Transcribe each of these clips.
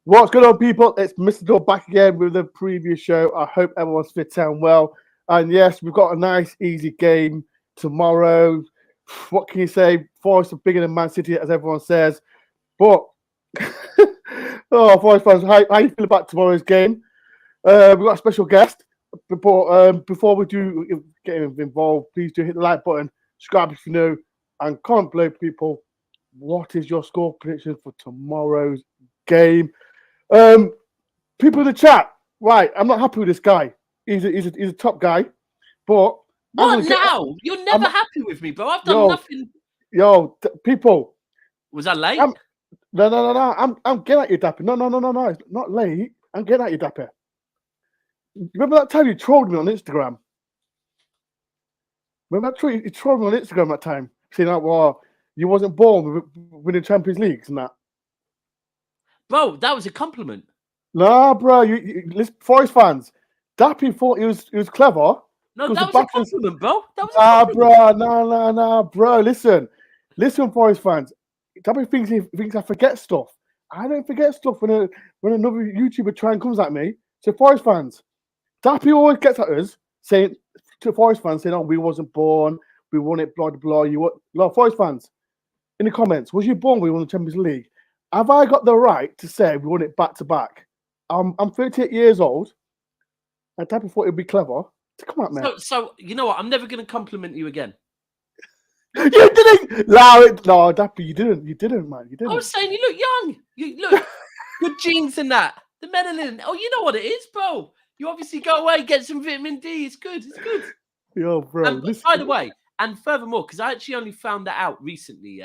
What's going on, people? It's Mr. Door back again with the previous show. I hope everyone's fit and well. And yes, we've got a nice, easy game tomorrow. What can you say? Forest are bigger than Man City, as everyone says. But, Forest fans, how you feel about tomorrow's game? We've got a special guest. Before we do get involved, please do hit the like button, subscribe if you know, and comment below, people. What is your score prediction for tomorrow's game? People in the chat, right? I'm not happy with this guy. He's a top guy, but what now? You're never happy with me, bro. I've done nothing. People, was I late? No. I'm getting at you, Dapper. No. It's not late. I'm getting at you, Dapper. Remember that time you trolled me on Instagram? Remember that you trolled me on Instagram that time, saying that you wasn't born winning Champions Leagues and that. Bro, that was a compliment. Nah, bro. You listen, Forest fans. Dappy thought he was clever. No, that was a compliment, bro. That was a compliment. Nah, bro. Listen, Forest fans. Dappy thinks I forget stuff. I don't forget stuff when another YouTuber try and comes at me. So Forest fans, Dappy always gets at us saying to Forest fans saying, "Oh, we wasn't born. We won it. Blah blah blah." Forest fans, in the comments, was you born when we won the Champions League? Have I got the right to say we won it back to back? I'm 38 years old. I thought it'd be clever to come at me. So you know what? I'm never going to compliment you again. You didn't. No, Dappy, you didn't. You didn't, man. You didn't. I was saying you look young. You look good genes and that. The melanin. Oh, you know what it is, bro. You obviously go away, get some vitamin D. It's good. It's good. Yo, bro. By the way, and furthermore, because I actually only found that out recently,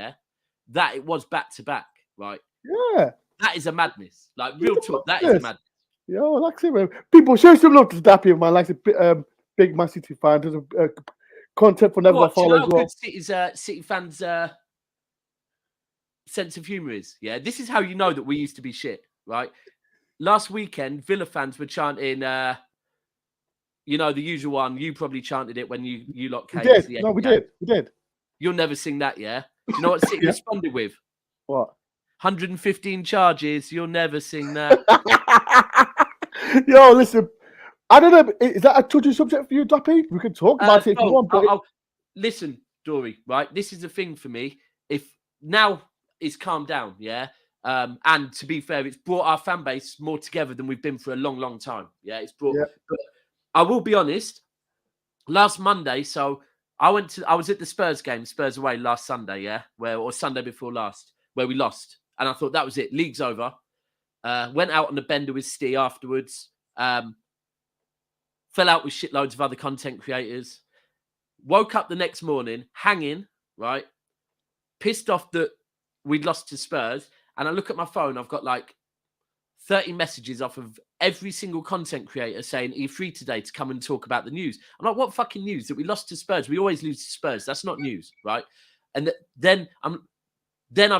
that it was back to back, right? Yeah. That is a madness. Like, real talk, that is a madness. Yo, like it, man. People, show some love to Dappy, man. Like a big Man City fan. There's content for never follow as well. City fans' sense of humour is. Yeah, this is how you know that we used to be shit, right? Last weekend, Villa fans were chanting, the usual one. You probably chanted it when you lot came. We did. No, we did. You'll never sing that, yeah? Do you know what City responded with? What? 115 charges. You'll never sing that. Yo, listen. I don't know. Is that a touchy subject for you, Dappy? We can talk about it if you want. But listen, Dory. Right, this is the thing for me. If now it's calmed down, yeah. And to be fair, it's brought our fan base more together than we've been for a long, long time. Yeah, it's brought. Yeah. But I will be honest. Last Monday, so I was at the Spurs game, Spurs away last Sunday, yeah, or Sunday before last, where we lost. And I thought that was it. League's over. Went out on the bender with Steve afterwards. Fell out with shitloads of other content creators. Woke up the next morning, hanging, right? Pissed off that we'd lost to Spurs. And I look at my phone. I've got like 30 messages off of every single content creator saying, "Are you free today to come and talk about the news?" I'm like, what fucking news? That we lost to Spurs. We always lose to Spurs. That's not news, right? And then I've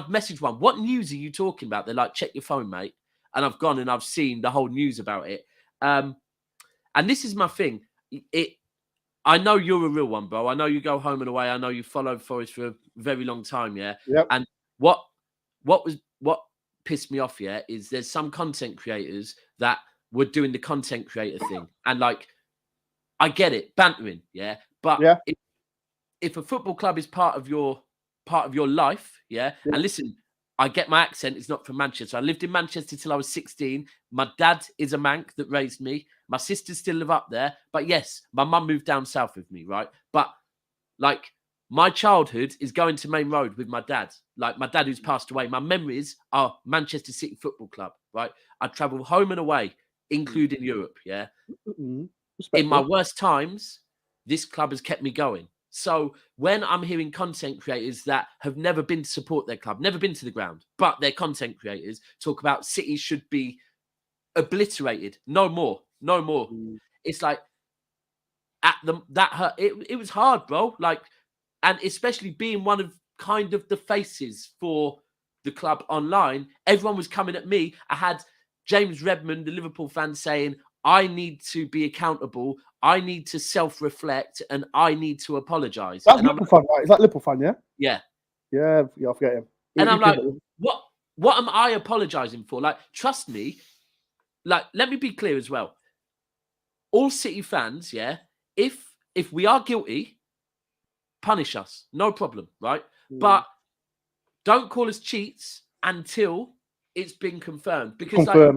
messaged one. What news are you talking about? They're like, check your phone, mate. And I've gone and I've seen the whole news about it. And this is my thing. I know you're a real one, bro. I know you go home and away. I know you followed Forest for a very long time, yeah? Yep. And what pissed me off, yeah, is there's some content creators that were doing the content creator thing. And like, I get it, bantering, yeah? But if a football club is part of your life, yeah? And listen, I get my accent. It's not from Manchester. I lived in Manchester till I was 16. My dad is a Manc that raised me. My sisters still live up there. But yes, my mum moved down south with me, right? But like, my childhood is going to Main Road with my dad. Like, my dad who's passed away. My memories are Manchester City Football Club, right? I travel home and away, including Europe, yeah? In my worst times, this club has kept me going. So when I'm hearing content creators that have never been to support their club, never been to the ground, but they're content creators, talk about City should be obliterated. No more. No more. It's like that hurt. It was hard, bro. Like, and especially being one of kind of the faces for the club online, everyone was coming at me. I had James Redmond, the Liverpool fan, saying, I need to be accountable. I need to self-reflect, and I need to apologise. That's Liverpool fan, right? Is that Liverpool fan? Yeah. Yeah. Yeah. I forget him. And I'm like, what am I apologising for? Like, trust me. Like, let me be clear as well. All City fans, yeah. If we are guilty, punish us, no problem, right? But don't call us cheats until it's been confirmed. Because like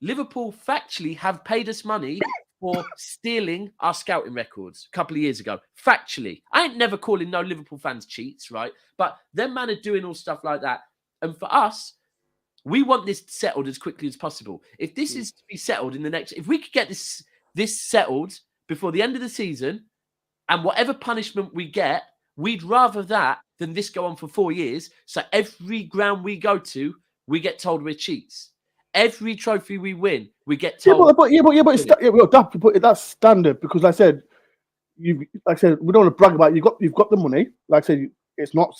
Liverpool factually have paid us money for stealing our scouting records a couple of years ago. Factually. I ain't never calling no Liverpool fans cheats, right? But them man are doing all stuff like that. And for us, we want this settled as quickly as possible. If this is to be settled in the next... If we could get this settled before the end of the season, and whatever punishment we get, we'd rather that than this go on for 4 years. So every ground we go to, we get told we're cheats. Every trophy we win, we get told. But that's standard because, like I said, we don't want to brag about it. You've got the money. Like I said, it's not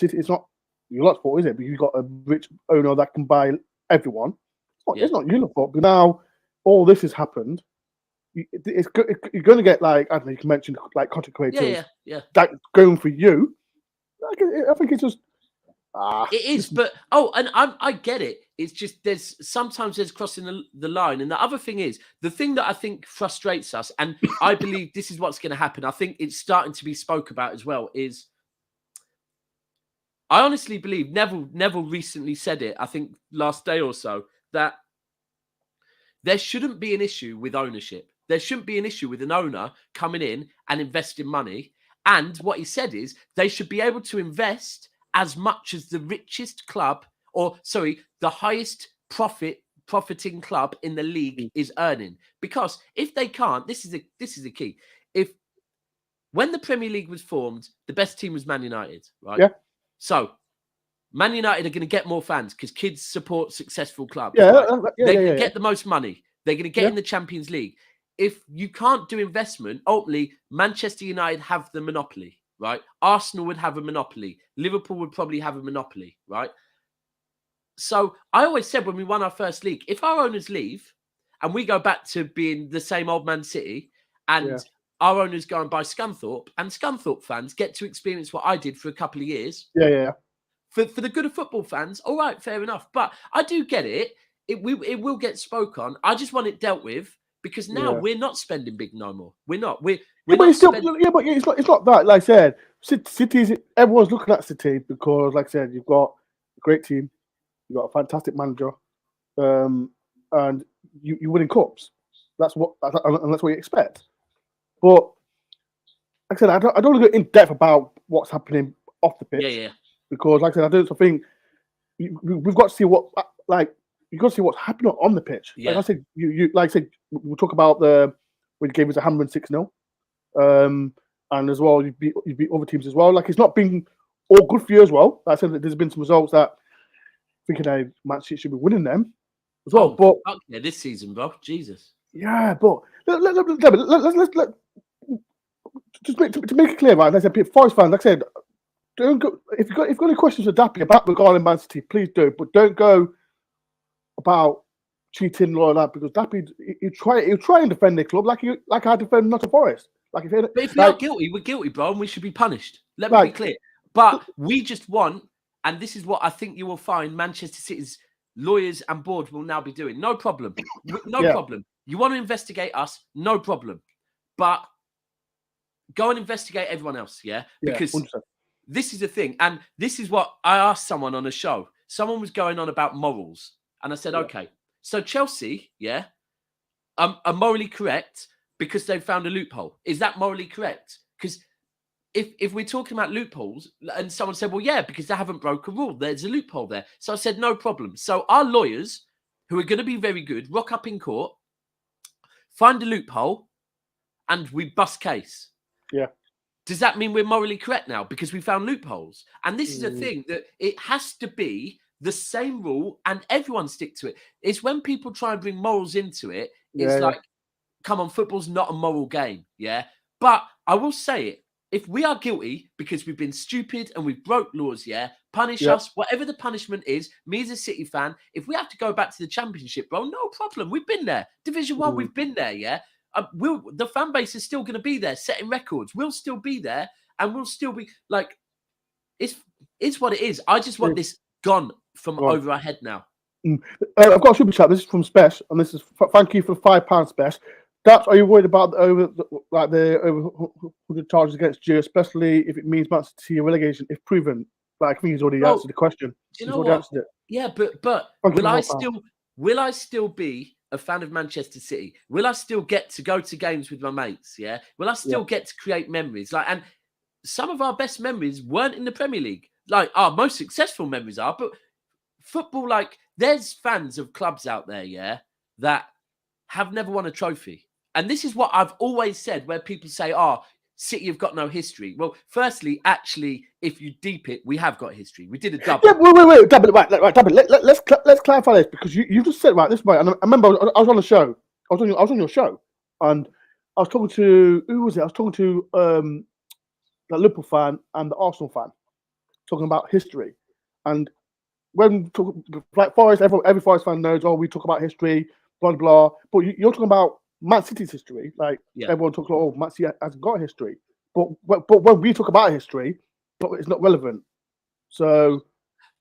your lot's fault, is it? But you've got a rich owner that can buy everyone. It's not your fault. But now all this has happened. You're going to get, like, I don't know, you can mention like content creators that going for you. I think it's just it is, but and I get it. It's just sometimes there's crossing the line, and the other thing is the thing that I think frustrates us, and I believe this is what's going to happen. I think it's starting to be spoke about as well. Is I honestly believe Neville recently said it. I think last day or so that there shouldn't be an issue with ownership. There shouldn't be an issue with an owner coming in and investing money. And what he said is they should be able to invest as much as the richest club, the highest profiting club in the league is earning. Because if they can't, this is the key. When the Premier League was formed, the best team was Man United, right? Yeah. So Man United are going to get more fans because kids support successful clubs. Yeah, right? They're going to get the most money. They're going to get in the Champions League. If you can't do investment, ultimately, Manchester United have the monopoly, right? Arsenal would have a monopoly. Liverpool would probably have a monopoly, right? So I always said when we won our first league, if our owners leave and we go back to being the same old Man City and our owners go and buy Scunthorpe and Scunthorpe fans get to experience what I did for a couple of years. Yeah. For the good of football fans, all right, fair enough. But I do get it. It will get spoke on. I just want it dealt with. Because now we're not spending big no more. We're not. But it's not that. Like I said, City's everyone's looking at City because, like I said, you've got a great team, you've got a fantastic manager, and you're winning cups. That's what you expect. But like I said, I don't want to go in depth about what's happening off the pitch. Yeah. Because, like I said, I think we've got to see what You've got to see what's happening on the pitch. Yeah. Like I said, we'll talk about when you gave us a hammer and 6-0, and as well you beat other teams as well. Like it's not been all good for you as well. Like I said, there's been some results that thinking Man City should be winning them as well. But this season, bro, Jesus. Yeah, but let's just to make it clear, right? Like I said, Forest fans, like I said, don't go if you've got any questions for Dappy about regarding Man City, please do, but don't go about cheating or that because Dappy he'll try and defend the club like I defend Nottingham Forest. But if we are guilty, we're guilty, bro, and we should be punished. Let me be clear. But we just want, and this is what I think you will find Manchester City's lawyers and board will now be doing. No problem. No problem. You want to investigate us? No problem. But go and investigate everyone else, yeah? Because this is the thing. And this is what I asked someone on a show. Someone was going on about morals. And I said, okay, so Chelsea, are morally correct because they found a loophole. Is that morally correct? Because if we're talking about loopholes, and someone said, well, yeah, because they haven't broken a rule. There's a loophole there. So I said, no problem. So our lawyers, who are going to be very good, rock up in court, find a loophole, and we bust case. Yeah. Does that mean we're morally correct now because we found loopholes? And this is a thing that it has to be the same rule and everyone stick to it. It's when people try and bring morals into it, it's Yeah, like, come on, football's not a moral game, yeah? But I will say it, if we are guilty because we've been stupid and we've broke laws, yeah, punish yeah. us, whatever the punishment is. Me as a City fan, if we have to go back to the Championship, bro, no problem. We've been there. Division 1, we've been there, yeah? The fan base is still going to be there, setting records. We'll still be there, and we'll still be, like, it's what it is. I just want this gone from over our head now. I've got a super chat. This is from Spesh, and this is thank you for the £5, Spesh. Are you worried about the over 100 charges against you, especially if it means Man City relegation if proven? Like, I think he's already answered the question. Do you know what? Yeah, but will I still be a fan of Manchester City? Will I still get to go to games with my mates? Yeah. Will I still get to create memories? Like, and some of our best memories weren't in the Premier League. Like, our most successful memories are, but football, like, there's fans of clubs out there, yeah, that have never won a trophy. And this is what I've always said, where people say, oh, City have got no history. Well, firstly, actually, if you deep it, we have got history. We did a double. Yeah, wait, double. Let's clarify this, because you just said right this way. And I remember I was on the show. I was on your show, and I was talking to, who was it? I was talking to the Liverpool fan and the Arsenal fan, talking about history. And when we talk, like Forest, every Forest fan knows, oh, we talk about history, blah blah. But you're talking about Man City's history. Like, everyone talks about, oh, Man City hasn't got history. But when we talk about history, it's not relevant. So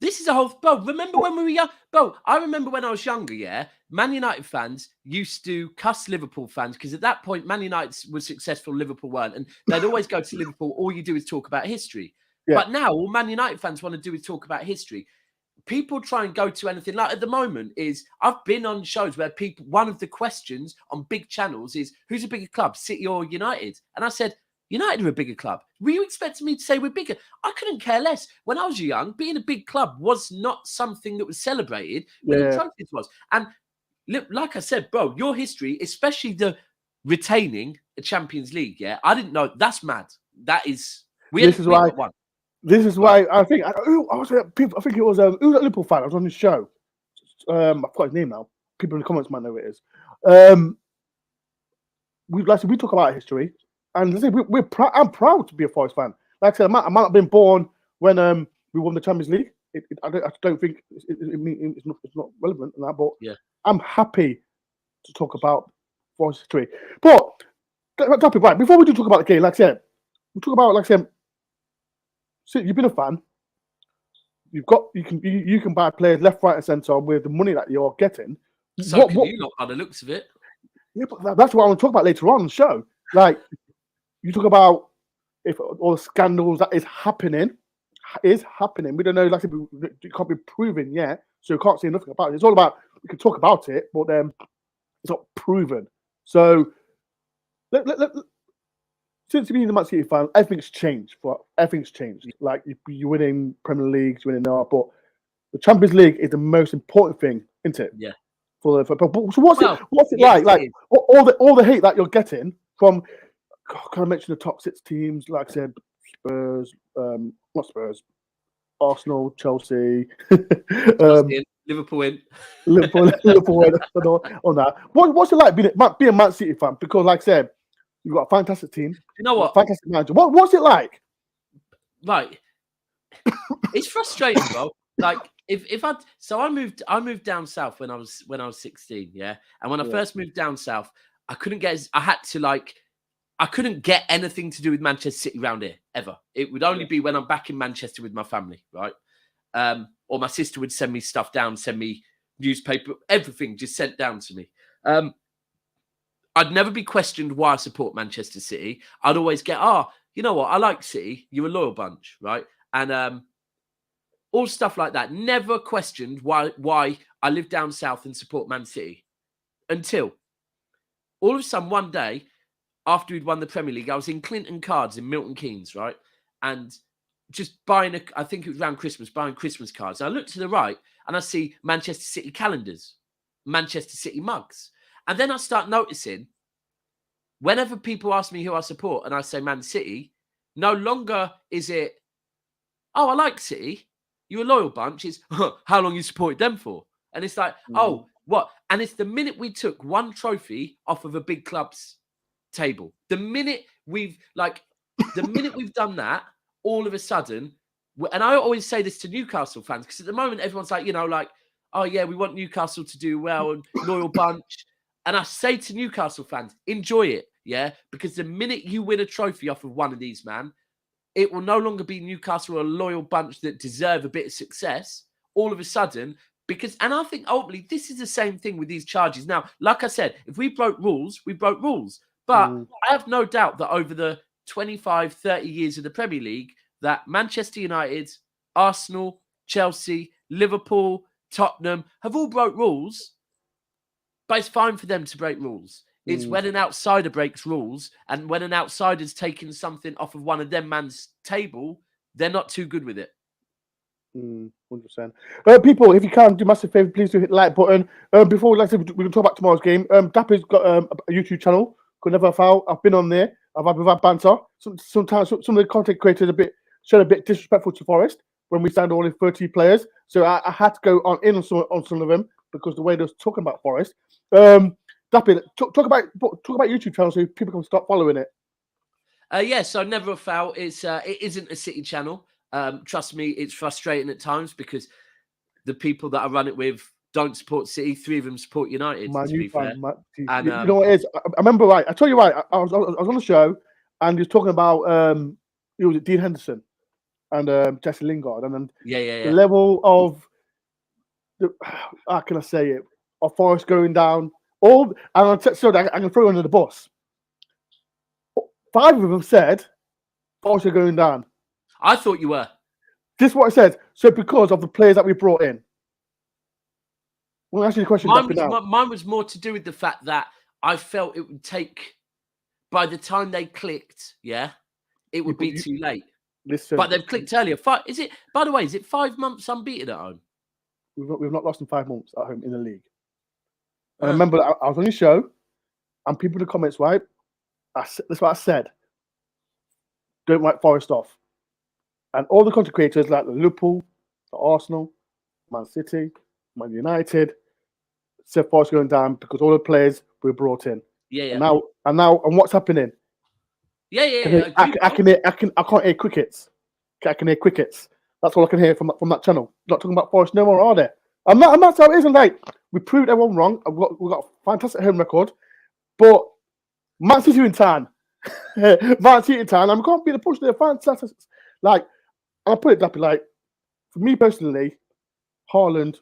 this is a whole, bro. Remember when we were young, bro? I remember when I was younger. Yeah, Man United fans used to cuss Liverpool fans because at that point, Man United was successful, Liverpool weren't, and they'd always go to Liverpool. All you do is talk about history. Yeah. But now, all Man United fans want to do is talk about history. People try and go to anything. Like, at the moment, I've been on shows where one of the questions on big channels is, who's a bigger club, City or United? And I said, United are a bigger club. Were you expecting me to say we're bigger? I couldn't care less. When I was young, being a big club was not something that was celebrated. Winning trophies was. And look, like I said, bro, your history, especially the retaining a Champions League, yeah, I didn't know. That's mad. That is. This is why I think it was a Liverpool fan. I was on this show. I forgot his name now. People in the comments might know who it is. We talk about history, and I'm proud to be a Forest fan. Like I said, I might have been born when we won the Champions League. I don't think it's not relevant in that, but I'm happy to talk about Forest history. But topic, right, before we do talk about the game, like I said, we talk about, like I said, so you've been a fan. You can buy players left, right, and centre with the money that you're getting. So you lot, by the looks of it. Yeah, but that's what I want to talk about later on the show. Like, you talk about if all the scandals that is happening. We don't know. Like, it can't be proven yet, so you can't say nothing about it. It's all about, we can talk about it, but it's not proven. So since you've been a Man City fan, everything's changed. Like, you're winning Premier Leagues, you're winning now, but the Champions League is the most important thing, isn't it? Yeah. So what's it like? Like, all the hate that you're getting from, can I mention the top 6 teams? Like I said, Spurs, not Spurs, Arsenal, Chelsea, Liverpool in. Liverpool on that. What's it like being a Man City fan? Because, like I said, you've got a fantastic team. You know what? Fantastic manager. What's it like? Right. It's frustrating, bro. Like, I moved down south when I was 16, yeah. And when I first moved down south, I couldn't get anything to do with Manchester City around here ever. It would only be when I'm back in Manchester with my family, right? Or my sister would send me stuff down, send me newspaper, everything just sent down to me. I'd never be questioned why I support Manchester City. I'd always get, you know what? I like City. You're a loyal bunch, right? And all stuff like that. Never questioned why I live down south and support Man City. Until all of a sudden one day, after we'd won the Premier League, I was in Clinton Cards in Milton Keynes, right? And just buying I think it was around Christmas, buying Christmas cards. And I look to the right and I see Manchester City calendars, Manchester City mugs. And then I start noticing, whenever people ask me who I support and I say Man City, no longer is it, I like City. You're a loyal bunch. It's how long you supported them for. And it's like, oh, what? And it's the minute we took one trophy off of a big club's table. The minute we've done that, all of a sudden, and I always say this to Newcastle fans, because at the moment everyone's like, oh yeah, we want Newcastle to do well and loyal bunch. And I say to Newcastle fans, enjoy it, yeah? Because the minute you win a trophy off of one of these, man, it will no longer be Newcastle, a loyal bunch that deserve a bit of success. All of a sudden, and I think ultimately this is the same thing with these charges. Now, like I said, if we broke rules, we broke rules. But I have no doubt that over the 25, 30 years of the Premier League, that Manchester United, Arsenal, Chelsea, Liverpool, Tottenham have all broke rules. But it's fine for them to break rules. It's when an outsider breaks rules, and when an outsider's taking something off of one of them man's table, they're not too good with it. 100%. People, if you can, do massive favor, please do hit the like button. Before we can talk about tomorrow's game. Dapper's got a YouTube channel called Never Foul. I've been on there. We've had banter. Sometimes some of the content creators a bit disrespectful to Forest when we signed all in 30 players. So I had to go on some of them because the way they was talking about Forest. Dapper, talk about YouTube channel so people can start following it. So Never a Foul. It isn't a City channel. Trust me, it's frustrating at times because the people that I run it with don't support City. 3 of them support United. To be fair, and you know what it is? I remember right. I tell you right. I was on the show and he was talking about it was Dean Henderson and Jesse Lingard, and then the level of how can I say it? Of Forest going down. I can throw you under the bus. 5 of them said Forest are going down. I thought you were. This is what I said. So because of the players that we brought in. Well, ask you the question. Mine was more to do with the fact that I felt it would take, by the time they clicked, it would be too late. Listen, but they've clicked earlier. By the way, is it 5 months unbeaten at home? We've not lost in 5 months at home in the league. And I remember I was on your show, and people in the comments, right? That's what I said. Don't write Forest off. And all the content creators like the Liverpool, the Arsenal, Man City, Man United, said Forest going down because all the players were brought in. And what's happening? I can't hear crickets. I can hear crickets. That's all I can hear from that channel. Not talking about Forest no more, are they? I'm not how it isn't like we proved everyone wrong. We've got a fantastic home record, but Man City in town. Man City in town. I'm going to be the push there. Fantastic. Like, I'll put it that like, for me personally, Haaland,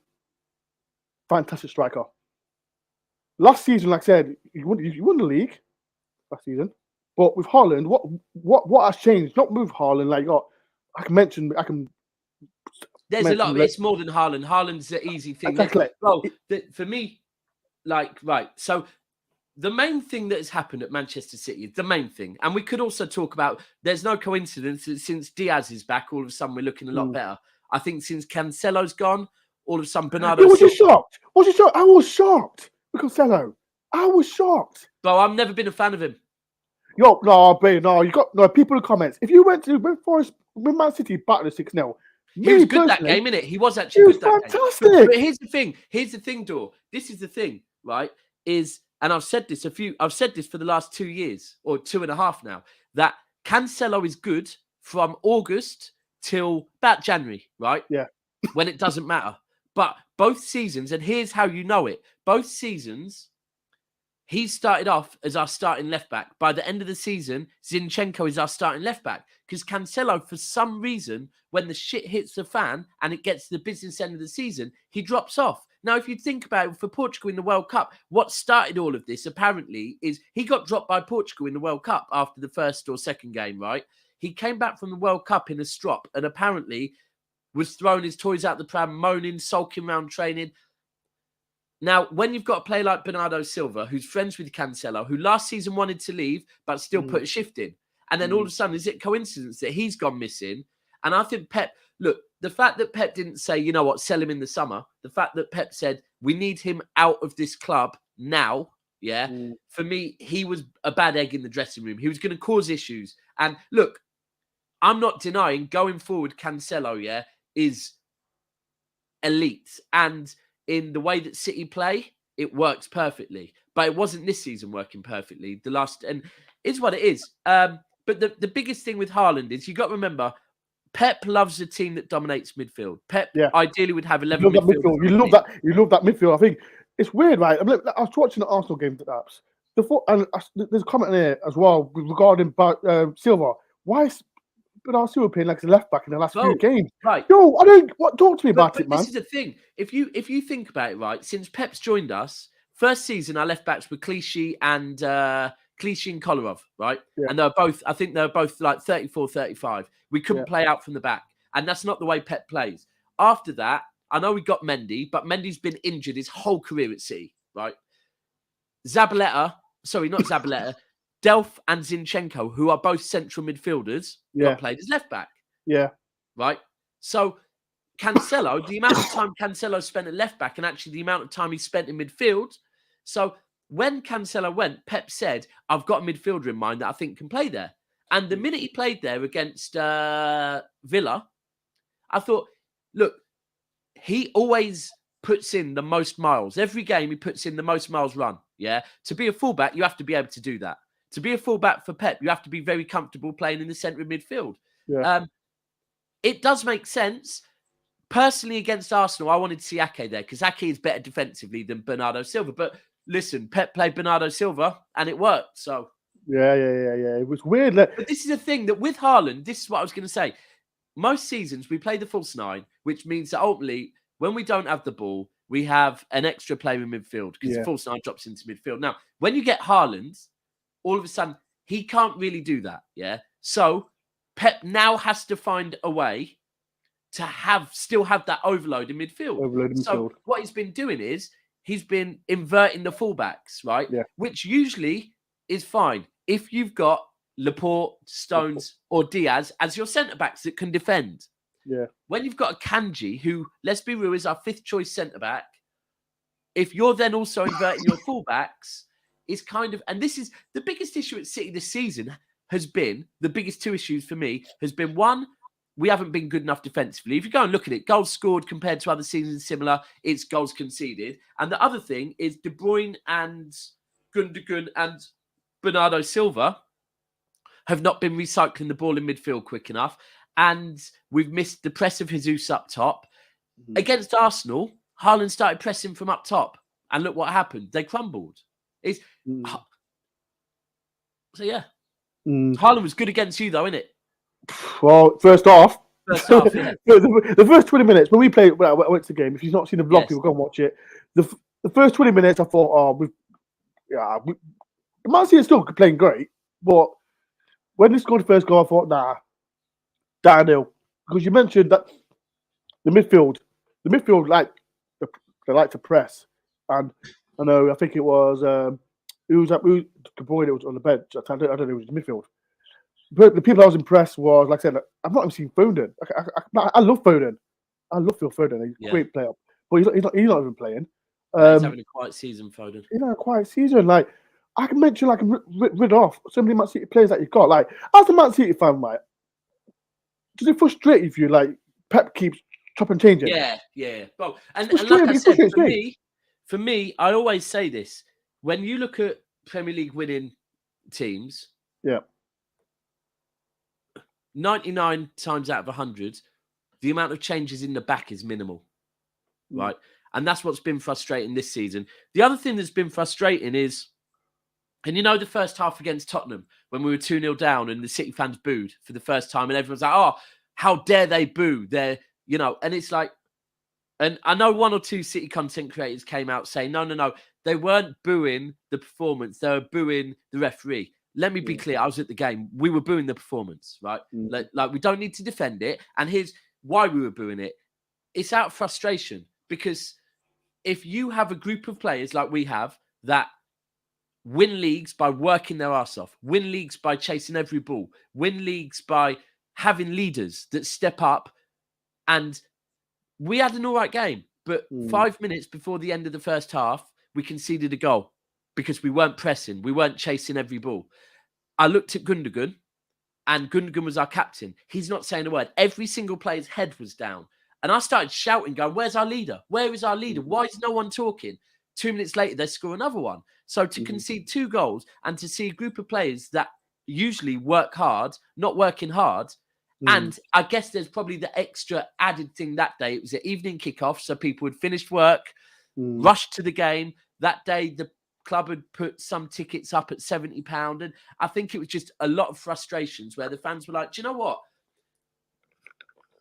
fantastic striker. Last season, like I said, you won the league last season, but with Haaland, what has changed? Not with Haaland, like There's a lot. It's more than Haaland. Haaland's the easy thing. Exactly. For me, right. So the main thing that has happened at Manchester City, the main thing, and we could also talk about, there's no coincidence that since Diaz is back, all of a sudden we're looking a lot better. I think since Cancelo's gone, all of a sudden Bernardo... Was you shocked? I was shocked with Cancelo. I was shocked. Bro, I've never been a fan of him. You got people in the comments. If you went to when Man City battled 6-0, he was good that game, innit? He was actually good that fantastic. Game. But here's the thing, Dor. This is the thing, right? And I've said this for the last 2 years or 2.5 now, that Cancelo is good from August till about January, right? Yeah. When it doesn't matter. But both seasons, and here's how you know it, both seasons, he started off as our starting left back. By the end of the season, Zinchenko is our starting left back. Because Cancelo, for some reason, when the shit hits the fan and it gets to the business end of the season, he drops off. Now, if you think about it, for Portugal in the World Cup, what started all of this, apparently, is he got dropped by Portugal in the World Cup after the first or second game, right? He came back from the World Cup in a strop and apparently was throwing his toys out the pram, moaning, sulking around training. Now, when you've got a player like Bernardo Silva, who's friends with Cancelo, who last season wanted to leave, but still put a shift in, and then all of a sudden, is it coincidence that he's gone missing? And I think Pep, look, the fact that Pep didn't say, you know what, sell him in the summer, the fact that Pep said, we need him out of this club now, for me, he was a bad egg in the dressing room. He was going to cause issues. And look, I'm not denying going forward, Cancelo, is elite. And in the way that City play, it works perfectly. But it wasn't this season working perfectly. And it's what it is. But the biggest thing with Haaland is you got to remember, Pep loves a team that dominates midfield. Pep ideally would have 11 midfielders. You love that. You love that midfield. I think it's weird, right? I was watching the Arsenal game perhaps. There's a comment here as well regarding Silva. Why is Bernardo Silva playing like a left back in the last few games? Right. Yo, I don't. Talk to me about it, man. This is the thing. If you think about it, right? Since Pep's joined us, first season our left backs were Clichy and Kolarov, right? Yeah. And I think they were both like 34, 35. We couldn't play out from the back. And that's not the way Pep plays. After that, I know we got Mendy, but Mendy's been injured his whole career at City, right? Delph and Zinchenko, who are both central midfielders, got played as left back. Yeah. Right? So Cancelo, the amount of time Cancelo spent at left back and actually the amount of time he spent in midfield. So when Cancelo went, Pep said, I've got a midfielder in mind that I think can play there. And the minute he played there against Villa, I thought, look, he always puts in the most miles. Every game he puts in the most miles run. Yeah. To be a fullback, you have to be able to do that. To be a fullback for Pep, you have to be very comfortable playing in the centre of midfield. Yeah. It does make sense. Personally, against Arsenal, I wanted to see Ake there because Ake is better defensively than Bernardo Silva. But listen, Pep played Bernardo Silva and it worked. So yeah. It was weird. But this is the thing that with Haaland, this is what I was going to say. Most seasons we play the false nine, which means that ultimately when we don't have the ball, we have an extra player in midfield because the false nine drops into midfield. Now, when you get Haaland, all of a sudden he can't really do that. Yeah. So Pep now has to find a way to still have that overload in midfield. So what he's been doing is he's been inverting the fullbacks, right? Yeah. Which usually is fine if you've got Laporte, Stones, or Diaz as your centre-backs that can defend. Yeah. When you've got a Kanji, who, let's be real, is our fifth choice centre-back, if you're then also inverting your fullbacks, it's kind of... And this is the biggest issue at City this season has been, the biggest two issues for me, has been one, we haven't been good enough defensively. If you go and look at it, goals scored compared to other seasons similar, it's goals conceded. And the other thing is De Bruyne and Gundogan and Bernardo Silva have not been recycling the ball in midfield quick enough. And we've missed the press of Jesus up top. Mm-hmm. Against Arsenal, Haaland started pressing from up top. And look what happened. They crumbled. So, yeah. Haaland was good against you, though, innit? Well, first half, yeah. the first 20 minutes, when we played, when I went to the game, if you've not seen the vlog, people go and watch it. The first 20 minutes, I thought, Man City is still playing great, but when they scored the first goal, I thought, downhill. Because you mentioned that the midfield they like to press, and I know, I think it was who De Bruyne was on the bench. I don't know, it was the midfield. But the people I was impressed was, like I said, I've not even seen Foden. I love Foden. I love Phil Foden. He's a great player, but he's not even playing. He's having a quiet season, Foden. A quiet season. Like I can mention, like rid off so many Man City players that you've got. Like as a Man City fan, right? Does it frustrate you if you like Pep keeps chopping and changing? Yeah. Well, and like I said, for me, I always say this: when you look at Premier League winning teams, 99 times out of 100, the amount of changes in the back is minimal, right? And that's what's been frustrating this season. The other thing that's been frustrating is, and the first half against Tottenham, when we were 2-0 down and the City fans booed for the first time and everyone's like, oh, how dare they boo? And it's like, and I know one or two City content creators came out saying, no, they weren't booing the performance. They were booing the referee. Let me be clear. I was at the game. We were booing the performance, right? Like we don't need to defend it. And here's why we were booing it. It's out of frustration because if you have a group of players like we have that win leagues by working their arse off, win leagues by chasing every ball, win leagues by having leaders that step up, and we had an all right game, but 5 minutes before the end of the first half, we conceded a goal. Because we weren't pressing. We weren't chasing every ball. I looked at Gundogan, and Gundogan was our captain. He's not saying a word. Every single player's head was down. And I started shouting, going, "Where's our leader? Where is our leader? Why is no one talking?" 2 minutes later, they score another one. So to concede 2 goals and to see a group of players that usually work hard, not working hard. And I guess there's probably the extra added thing that day. It was an evening kickoff, so people had finished work, rushed to the game. That day, the club had put some tickets up at £70. And I think it was just a lot of frustrations where the fans were like, do you know what?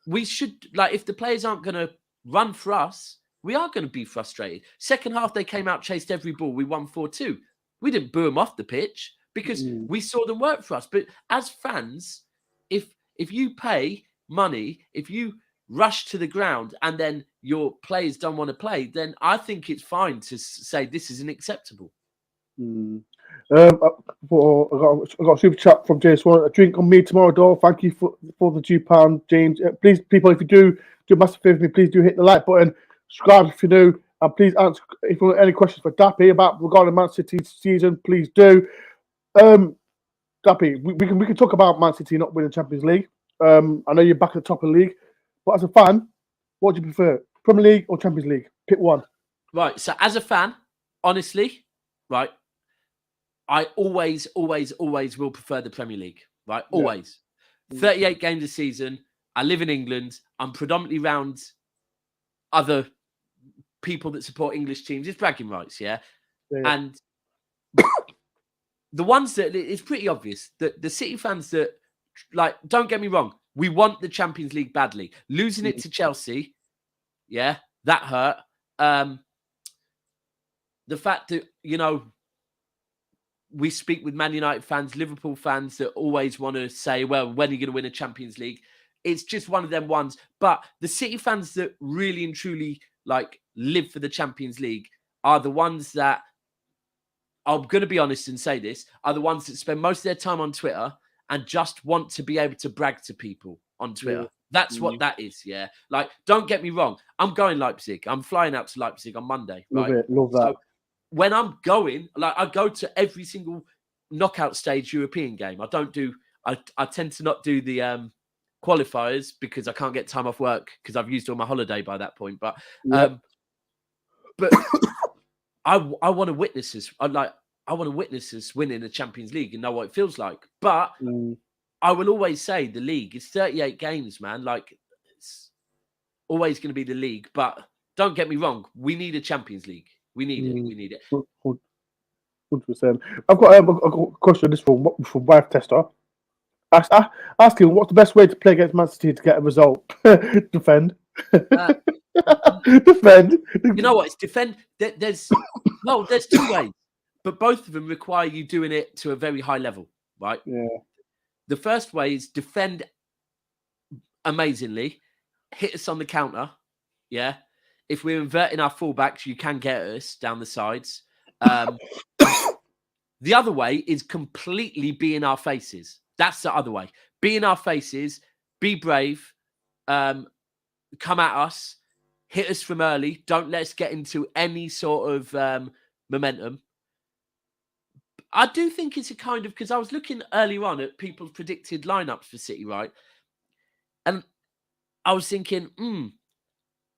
We should, like, if the players aren't going to run for us, we are going to be frustrated. Second half, they came out, chased every ball. We won 4-2. We didn't boo them off the pitch because we saw them work for us. But as fans, if you pay money, if you rush to the ground and then your players don't want to play, then I think it's fine to say this isn't acceptable. I got a super chat from James. A drink on me tomorrow, Dore. Thank you for the £2, James. Please, people, if you do a massive favour for me, please do hit the like button, subscribe if you do, and please answer if you have any questions for Dappy regarding Man City's season. Please do. Dappy, we can talk about Man City not winning Champions League. I know you're back at the top of the league, but as a fan, what do you prefer, Premier League or Champions League? Pick one. Right. So as a fan, honestly, right, I always will prefer the Premier League. Right, always. 38 games a season. I live in England. I'm predominantly around other people that support English teams. It's bragging rights, yeah. And the ones that it's pretty obvious that the City fans that, like, don't get me wrong, we want the Champions League badly. Losing it to Chelsea, yeah, that hurt. The fact that, you know, we speak with Man United fans, Liverpool fans that always want to say, well, when are you going to win a Champions League? It's just one of them ones. But the City fans that really and truly, like, live for the Champions League are the ones that, I'm going to be honest and say this, are the ones that spend most of their time on Twitter and just want to be able to brag to people on Twitter. That's what that is, yeah. Like, don't get me wrong. I'm going Leipzig. I'm flying out to Leipzig on Monday. Love right? it. Love that. So when I'm going, like, I go to every single knockout stage European game. I don't do, I tend to not do the qualifiers because I can't get time off work because I've used all my holiday by that point. But I want to witness this. I want to witness this winning the Champions League and know what it feels like. But I will always say the league, it's 38 games, man. Like, it's always going to be the league. But don't get me wrong, we need a Champions League. We need it. We need it. 100%. I've got a question. This from Wife Tester. Asking what's the best way to play against Man City to get a result? Defend. Defend. You know what? It's defend. There's 2 ways, but both of them require you doing it to a very high level, right? Yeah. The first way is defend amazingly, hit us on the counter. Yeah. If we're inverting our fullbacks, you can get us down the sides. The other way is completely be in our faces. That's the other way. Be in our faces, be brave, come at us, hit us from early. Don't let us get into any sort of momentum. I do think it's a kind of, because I was looking earlier on at people's predicted lineups for City, right? And I was thinking,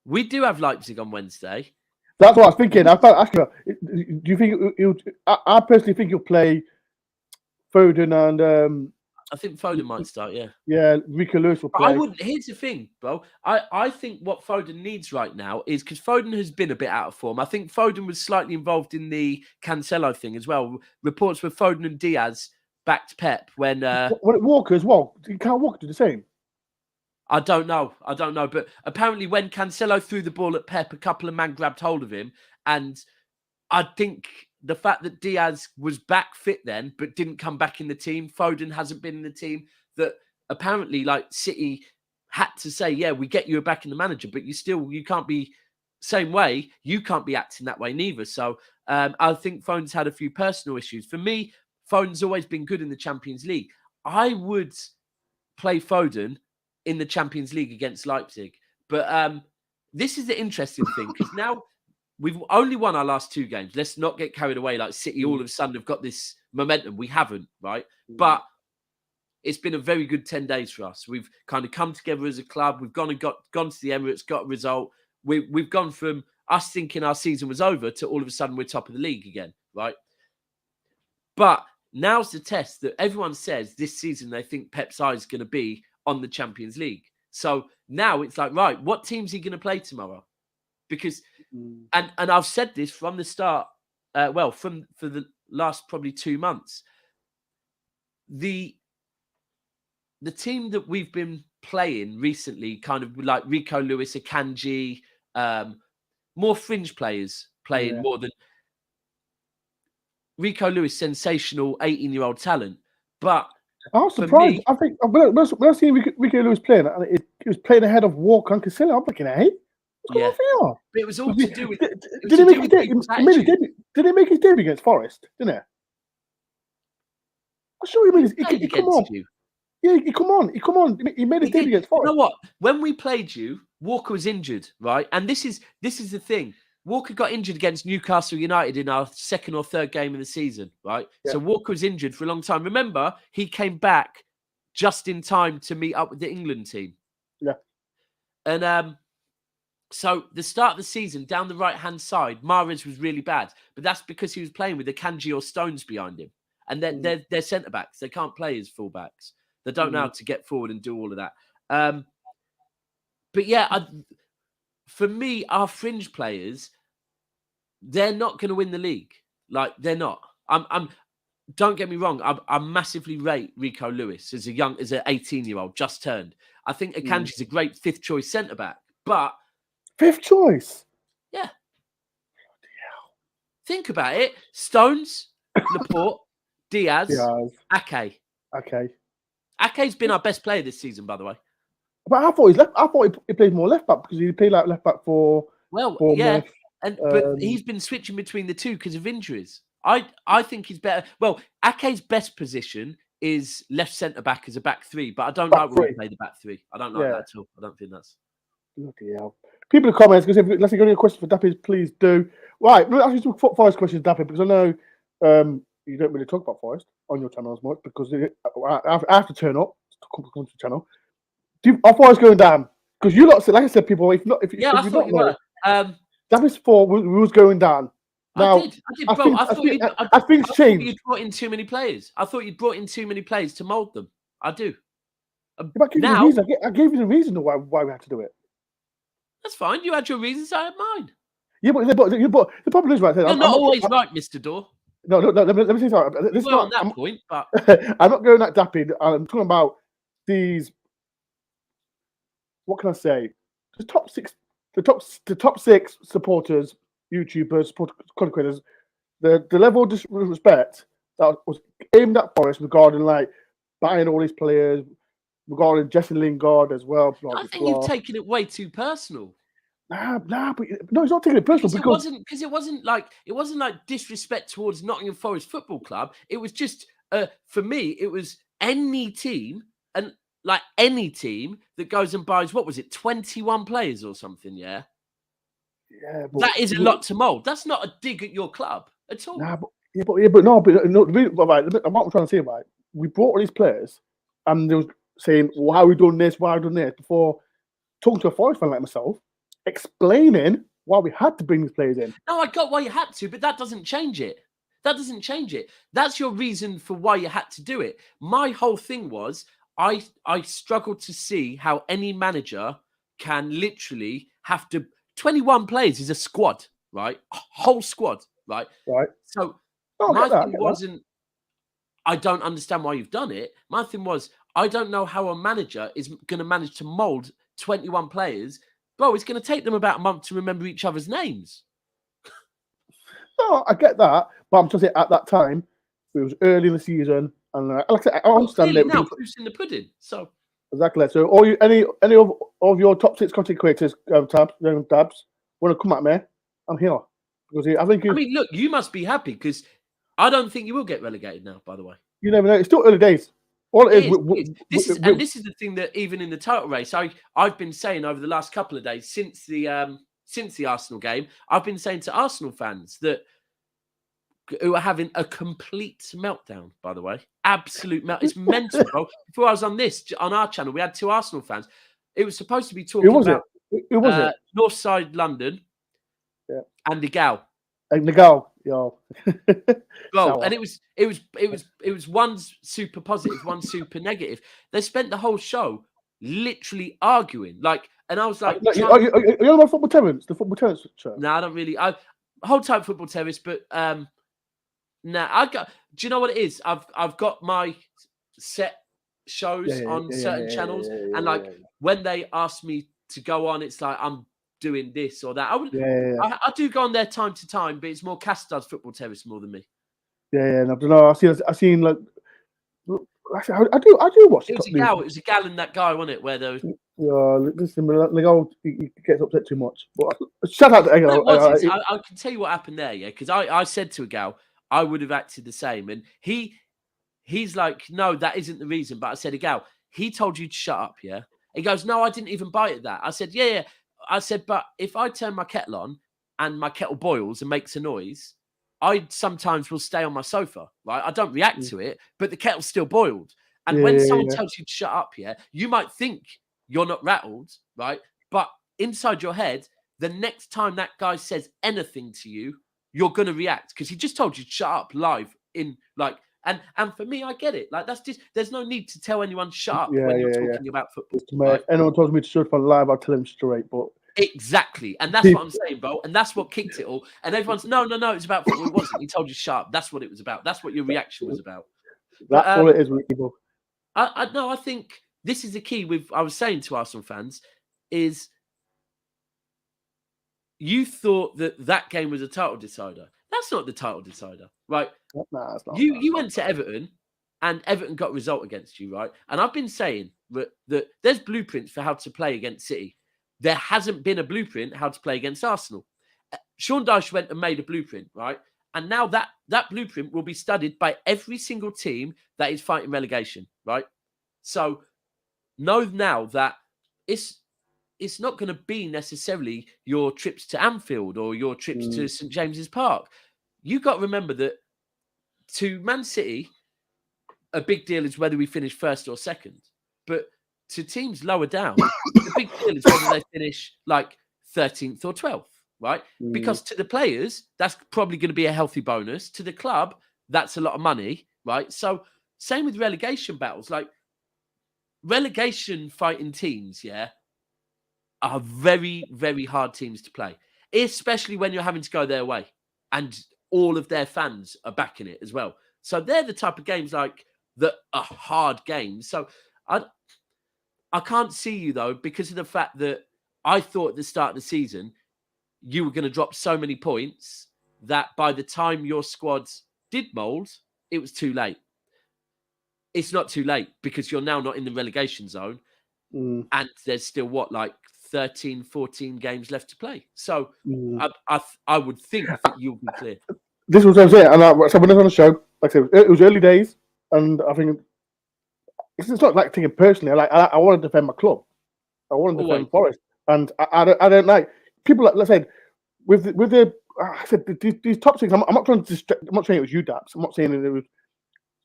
we do have Leipzig on Wednesday. That's what I was thinking. I thought, actually, do you think I personally think you'll play Foden and I think Foden might start, yeah. Yeah, Rico Lewis will play. I wouldn't. Here's the thing, bro. I think what Foden needs right now is, because Foden has been a bit out of form. I think Foden was slightly involved in the Cancelo thing as well. Reports with Foden and Diaz backed Pep when Walker as well. You can't Walker do the same. I don't know. But apparently when Cancelo threw the ball at Pep, a couple of men grabbed hold of him. And I think the fact that Diaz was back fit then, but didn't come back in the team, Foden hasn't been in the team, that apparently, like, City had to say, yeah, we get you back in the manager, but you can't be same way. You can't be acting that way neither. So I think Foden's had a few personal issues. For me, Foden's always been good in the Champions League. I would play Foden in the Champions League against Leipzig. But this is the interesting thing, because now we've only won our last 2 games. Let's not get carried away like City all of a sudden have got this momentum. We haven't, right? But it's been a very good 10 days for us. We've kind of come together as a club. We've gone to the Emirates, got a result. We've gone from us thinking our season was over to all of a sudden we're top of the league again, right? But now's the test that everyone says this season they think Pep's eye is going to be on the Champions League. So now it's like, right, what team's he going to play tomorrow? Because, and I've said this from the start, for the last probably 2 months, the team that we've been playing recently, kind of like Rico Lewis, Akanji, more fringe players playing more than Rico Lewis, sensational 18-year-old talent. But I was surprised. I think when I seen Rico Lewis playing, he was playing ahead of Walker and Casillo. I'm thinking, hey, what's going on for you? But it was all to do with. Did he make his debut? Did he make his debut against Forest? Didn't he? I'm sure he made his. He come on. Yeah, he come on. He made his debut against Forest. You know what? When we played you, Walker was injured, right? And this is the thing. Walker got injured against Newcastle United in our second or third game of the season, right? Yeah. So Walker was injured for a long time. Remember, he came back just in time to meet up with the England team. Yeah. And so the start of the season, down the right-hand side, Mahrez was really bad. But that's because he was playing with Akanji or Stones behind him. And they're centre-backs. They can't play as full-backs. They don't know how to get forward and do all of that. But yeah, for me, our fringe players, they're not going to win the league. Like, they're not. Don't get me wrong. I massively rate Rico Lewis as an 18-year-old just turned. I think Akanji's a great fifth choice centre back, but fifth choice. Yeah. Think about it. Stones, Laporte, Diaz, Ake. Ake's been our best player this season, by the way. But I thought he played more left back because he played like left back for. Well, yeah, but he's been switching between the two because of injuries. I think he's better. Well, Ake's best position is left centre back as a back three, but I don't like when we play the back three. I don't like that at all. I don't think that's. Bloody hell. People in the comments, because let's see, got any questions for Dappy, please do. Right, let's ask you some Forest questions, Dappy, because I know you don't really talk about Forest on your channel as much because I have to turn up to come to the channel. Are Forest going down? Because you lot, like I said, people, if you thought you were. Dappy's thought we was going down. Now, I did, bro. I think it's changed. You'd brought in too many players. I thought you'd brought in too many players to mould them. I do. I gave you the reason why we had to do it. That's fine. You had your reasons. I had mine. Yeah, but the problem is, right? You're not always right, Mr. Dore. No. Let me say something. On that point, but I'm not going that Dappy. I'm talking about these. What can I say? The top six supporters, YouTubers, content creators, the level of disrespect that was aimed at Forest regarding like buying all these players, regarding Jesse Lingard as well. I think you've taken it way too personal. Nah, but no, it's not taking it personal because it wasn't like disrespect towards Nottingham Forest Football Club. It was just for me, it was any team and. Like any team that goes and buys, 21 players or something, yeah? Yeah. But that is a lot to mould. That's not a dig at your club at all. Nah, but no, right, what I'm trying to say, right, we brought all these players and they was saying, well, how are we doing this, why are we doing this, before talking to a Forest fan like myself, explaining why we had to bring these players in. No, I got why you had to, but that doesn't change it. That doesn't change it. That's your reason for why you had to do it. My whole thing was, I struggled to see how any manager can literally have to. 21 players is a squad, right? A whole squad, right? Right. So my thing wasn't. I don't understand why you've done it. My thing was, I don't know how a manager is going to manage to mold 21 players. Bro, it's going to take them about a month to remember each other's names. No, I get that, but I'm just saying at that time it was early in the season. And like I said, I understand that now proof's in the pudding. So exactly. So, any of your top 6 content creators, tabs, want to come at me? I'm here because I think. I mean, look, you must be happy because I don't think you will get relegated now. By the way, you never know. It's still early days. All it is. This is the thing that even in the title race, I've been saying over the last couple of days since the Arsenal game, I've been saying to Arsenal fans that who are having a complete meltdown, by the way. Absolute meltdown. It's mental, bro. Before I was on our channel, we had 2 Arsenal fans. It was supposed to be talking about Who was it? North Side London and the gal. And the girl, yo. Bro, and it was one's super positive, one super negative. They spent the whole show literally arguing. And I was like, are you on about Football Terrace? The Football Terrace show? No, I don't really. I hold tight, Football Terrace, but I got. Do you know what it is? I've got my set shows on certain channels, and when they ask me to go on, it's like I'm doing this or that. I do go on there time to time, but it's more Cass does Football Terrace more than me. Yeah. No, I've seen like. I do watch. It was a gal and that guy, wasn't it? Where those. Listen, the he gets upset too much. But shout out to I can tell you what happened there, because I said to a gal I would have acted the same, and he's like, no, that isn't the reason. But I said, a gal, he told you to shut up, yeah. He goes, no, I didn't even bite at that. I said, yeah. I said, but if I turn my kettle on and my kettle boils and makes a noise, I sometimes will stay on my sofa, right? I don't react to it, but the kettle's still boiled. And when someone tells you to shut up, you might think you're not rattled, right? But inside your head, the next time that guy says anything to you, you're going to react because he just told you to shut up live in and for me, I get it. Like, that's just, there's no need to tell anyone to shut up when you're talking about football. Right? Anyone tells me to shut up on live, I'll tell him straight, but exactly. And that's what I'm saying, bro. And that's what kicked it all. And everyone's, no, it's about football. It wasn't. He told you shut up. That's what it was about. That's what your reaction was about. That's all it is with people. I think this is the key I was saying to Arsenal fans is you thought that game was a title decider. That's not the title decider, right? Nah, it's not. You went to Everton and Everton got a result against you, right? And I've been saying that there's blueprints for how to play against City. There hasn't been a blueprint how to play against Arsenal. Sean Dyche went and made a blueprint, right? And now that blueprint will be studied by every single team that is fighting relegation, right? So know now that it's not going to be necessarily your trips to Anfield or your trips to St. James's Park. You got to remember that to Man City, a big deal is whether we finish first or second. But to teams lower down, the big deal is whether they finish like 13th or 12th, right? Because to the players, that's probably going to be a healthy bonus. To the club, that's a lot of money, right? So same with relegation battles. Like, relegation fighting teams, are very, very hard teams to play, especially when you're having to go their way and all of their fans are backing it as well. So they're the type of games that are hard games. So I can't see you, though, because of the fact that I thought at the start of the season you were going to drop so many points that by the time your squads did mould, it was too late. It's not too late because you're now not in the relegation zone and there's still 13, 14 games left to play. So I would think that you'll be clear. This was what I'm saying. And so when I was on the show, like I said, it was early days, and I think it's not like taking personally. I want to defend my club. I want to defend Forest, and I don't like people. Like I said, with the I said these top six. I'm not trying to distract. I'm not saying it was you, Daps. I'm not saying that there was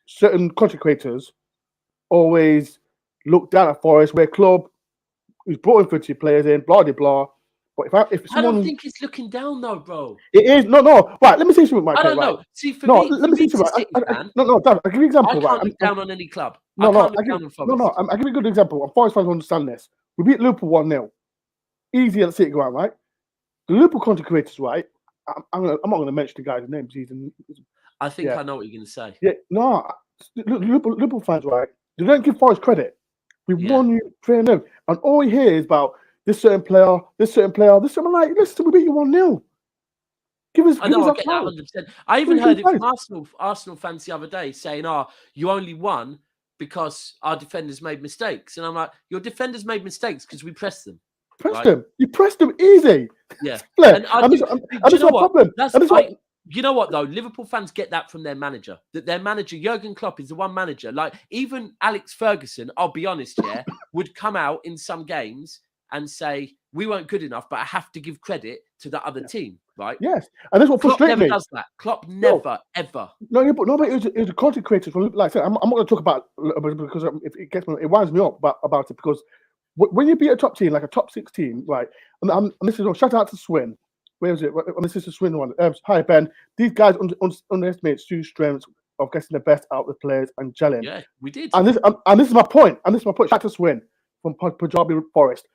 certain content creators always look down at Forest, where club who's brought in 30 players in, blah blah blah. But if someone, I don't think it's looking down though, bro. It is no. Right, let me say something, Mike. I don't know. See, for me, let me say something. No, I'll give you an example. I can't look down on any club. I'll give you a good example. And Forest fans understand this. We beat Liverpool 1-0. Easy at the City ground, right? The Liverpool content creators, right? I'm not going to mention the guy's names. I think I know what you're going to say. Yeah, no. Liverpool fans, right? They don't give Forest credit. We won you 3-0, and all we hear is about this certain player, this certain player, this certain. Like, listen, we beat you 1-0. Give us. I know. I get that 100%. I even heard it from Arsenal fans the other day saying, you only won because our defenders made mistakes," and I'm like, "Your defenders made mistakes because we pressed them. Them. You pressed them easy. Yeah. And that's no problem. You know what, though? Liverpool fans get that from their manager. That their manager, Jurgen Klopp, is the one manager. Like, even Alex Ferguson, I'll be honest, would come out in some games and say, we weren't good enough, but I have to give credit to the other team, right? Yes, and that's what Klopp frustrates never me. does that. Klopp never, ever. No, yeah, but it was a content creator. Like I said, I'm not going to talk about because if it gets me, it winds me up about it because when you beat a top team like a top 6 team, right? And this is shout out to Swin. Where is it? And this is the Swin one. Hi Ben. These guys underestimate Stu's strengths of getting the best out of the players and gelling. Yeah, we did. And this is my point. Shout out to Swin from Punjabi Forest.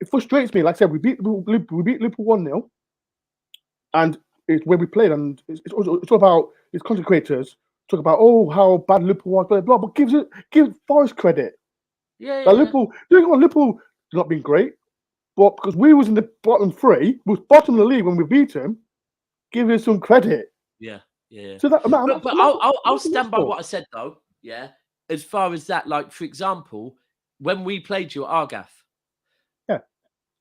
It frustrates me. Like I said, we beat Liverpool 1-0, and it's where we played, and it's all about it's content creators talk about how bad Liverpool was, blah blah. But give Forest credit. Yeah. Liverpool not been great, but because we was in the bottom 3, we was bottom of the league when we beat them, give us some credit. Yeah. So that, but I'll stand by what I said though. Yeah, as far as that, like for example, when we played you at Argath,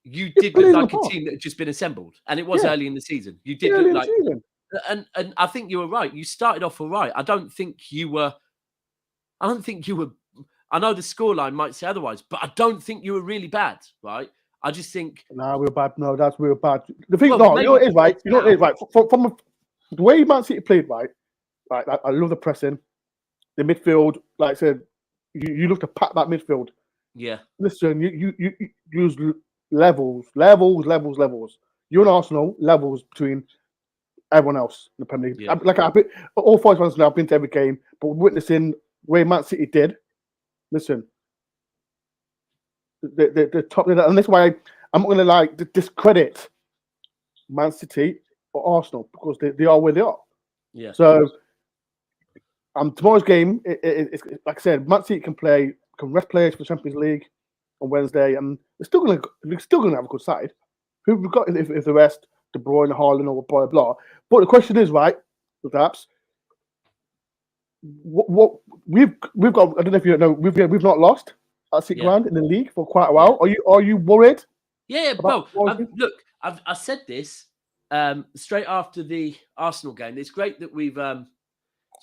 you did look like a team that had just been assembled, and it was early in the season. You did look like, and I think you were right. You started off all right. I don't think you were. I know the scoreline might say otherwise, but I don't think you were really bad, right? I just think we were bad. No, we were bad. The thing, you know what it is, right? From the way Man City played, right? I love the pressing, the midfield. Like I said, you look to pack that midfield. Yeah. Listen, you use levels. You're in Arsenal, levels between everyone else in the Premier League. Yeah. All 5 fans now have been to every game, but we're witnessing where Man City did. Listen, the top, and that's why I'm not going to discredit Man City or Arsenal because they are where they are. Yeah. So, tomorrow's game, it's like I said, Man City can rest players for the Champions League on Wednesday, and they're still going to have a good side. Who we've got if the rest, De Bruyne, Haaland, or blah blah. But the question is, right? Perhaps what we've got. I don't know if you know. We've not lost at City Ground in the league for quite a while. Are you worried? Yeah, bro. Look, I said this straight after the Arsenal game. It's great that we've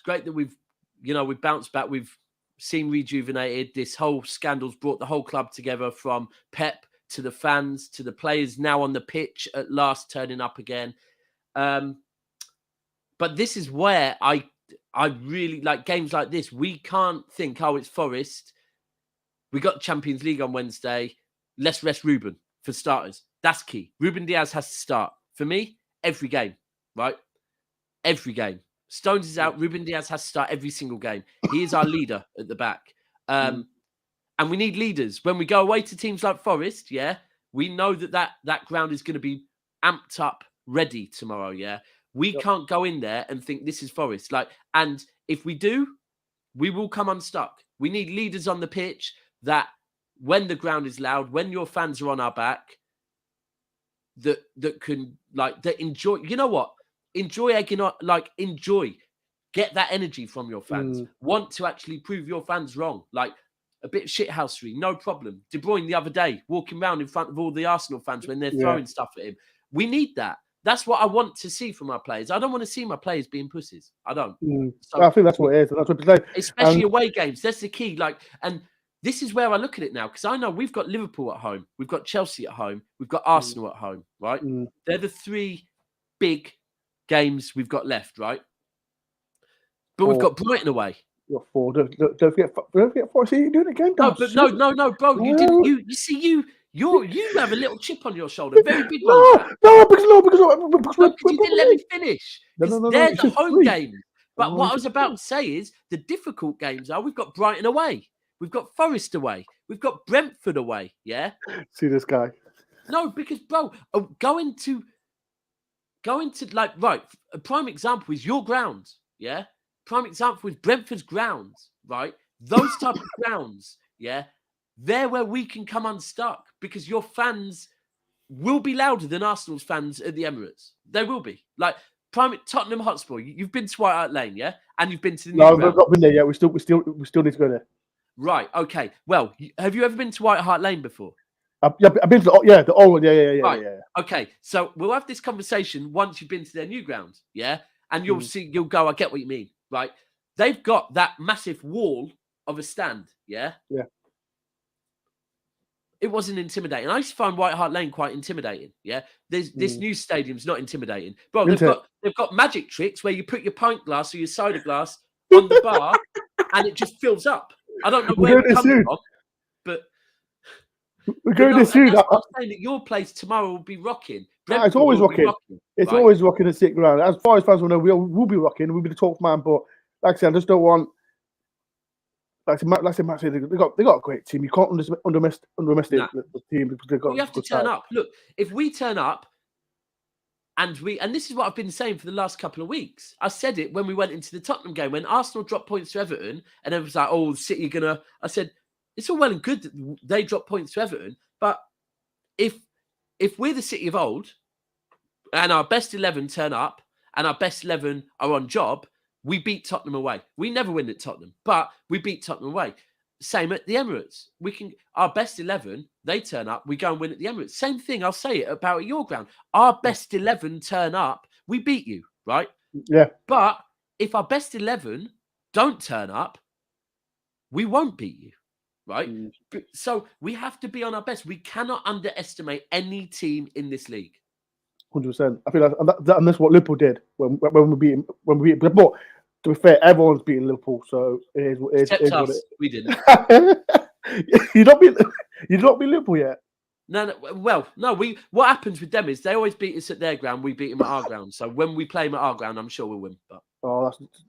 we've bounced back. We've seemed rejuvenated. This whole scandal's brought the whole club together, from Pep to the fans to the players now on the pitch at last turning up again. But this is where I really like games like this. We can't think, it's Forest. We got Champions League on Wednesday. Let's rest Ruben for starters. That's key. Ruben Diaz has to start. For me, every game, right? Every game. Stones is out. Ruben Diaz has to start every single game. He is our leader at the back. And we need leaders. When we go away to teams like Forest, we know that ground is going to be amped up, ready tomorrow, We can't go in there and think this is Forest. And if we do, we will come unstuck. We need leaders on the pitch that when the ground is loud, when your fans are on our back, that can that enjoy. You know what? Enjoy egging on, enjoy. Get that energy from your fans. Want to actually prove your fans wrong. A bit of shithousery, no problem. De Bruyne the other day, walking around in front of all the Arsenal fans when they're throwing stuff at him. We need that. That's what I want to see from our players. I don't want to see my players being pussies. I don't. So, I think that's what it is. That's what it's especially away games. That's the key. And this is where I look at it now, because I know we've got Liverpool at home, we've got Chelsea at home, we've got Arsenal at home, right? They're the 3 big games we've got left, right? But we've got Brighton away. You're 4. Don't forget 4. See, you do it again. No, bro. You didn't. You have a little chip on your shoulder, very big one. Because you didn't let me finish. No, they're the home games. But what I was about to say is the difficult games are we've got Brighton away, we've got Forest away, we've got Brentford away. Yeah. See this guy. No, because bro, going to right. A prime example is your ground. Yeah. Prime example is Brentford's grounds, right? Those type of grounds, they're where we can come unstuck because your fans will be louder than Arsenal's fans at the Emirates. They will be. Prime Tottenham Hotspur. You've been to White Hart Lane, and you've been to the No, we've not been there yet. We still need to go there. Right. Okay. Well, have you ever been to White Hart Lane before? I've been to the old one. Yeah. Right. Okay. So we'll have this conversation once you've been to their new ground, and you'll see. You'll go. I get what you mean. Right, they've got that massive wall of a stand, Yeah. it wasn't intimidating. I used to find White Hart Lane quite intimidating. Yeah, this new stadium's not intimidating, bro. They've got magic tricks where you put your pint glass or your soda glass on the bar, and it just fills up. I don't know where it comes from, but we're going to soon. That's what I'm saying, that your place tomorrow will be rocking. It's always rocking. It's always rocking at City Ground. As far as fans will know, we'll be rocking. We'll be the top man. But like I said, I just don't want. Like Matt said, they got a great team. You can't underestimate the team because they've got. We have to turn up. Look, if we turn up, and this is what I've been saying for the last couple of weeks. I said it when we went into the Tottenham game when Arsenal dropped points to Everton, and it was like, "Oh, City gonna." I said, "It's all well and good that they drop points to Everton, but if we're the City of old, and our best 11 turn up, and our best 11 are on job." We beat Tottenham away. We never win at Tottenham, but we beat Tottenham away. Same at the Emirates. Our best 11, they turn up, we go and win at the Emirates. Same thing, I'll say it about your ground. Our best 11 turn up, we beat you, right? Yeah. But if our best 11 don't turn up, we won't beat you, right? So we have to be on our best. We cannot underestimate any team in this league. 100%. I think that's what Liverpool did when we beat. But to be fair, everyone's beating Liverpool, so it is what it is. We didn't. you not beat Liverpool yet. No. Well, no. What happens with them is they always beat us at their ground. We beat them at our ground. So when we play them at our ground, I'm sure we'll win. But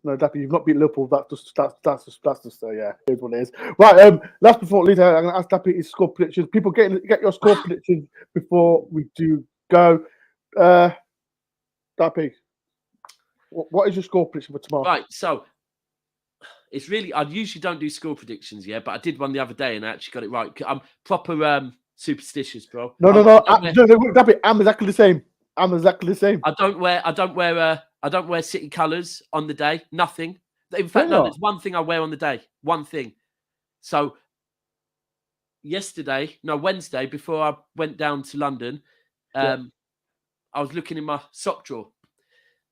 Dappy, you've not beat Liverpool. That's just yeah, it is what it is. Right. Last before leaving, I'm going to ask Dappy his score predictions. People get your score predictions before we do go. Dappy, what is your score prediction for tomorrow? Right, so it's really, I usually don't do score predictions, yeah, but I did one the other day and I actually got it right. I'm proper superstitious, bro. No, Dappy, I'm exactly the same. I don't wear City colours on the day. Nothing. In fact, no, there's one thing I wear on the day. One thing. So Wednesday, before I went down to London, I was looking in my sock drawer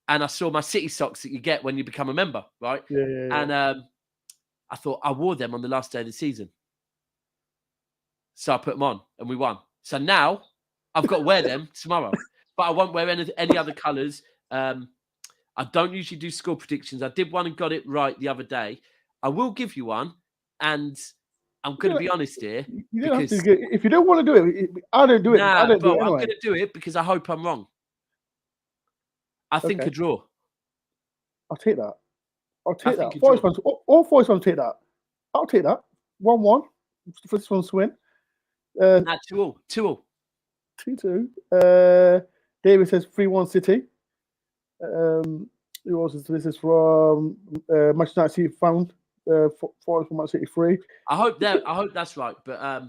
and I saw my City socks that you get when you become a member, right? Yeah. And I thought I wore them on the last day of the season. So I put them on and we won. So now I've got to wear them tomorrow, but I won't wear any other colours. I don't usually do score predictions. I did one and got it right the other day. I will give you one, and I'm going to be honest here. If you don't want to do it, I don't do it. Nah, I don't do it anyway. anyway. I'm going to do it because I hope I'm wrong. I think a draw. I'll take that. All Forest fans take that. I'll take that. 1-1 for this one's win. 2-2. 2-2. David says 3-1 City. This is from Manchester United City found. Forest from Man City 3. I hope that's right, but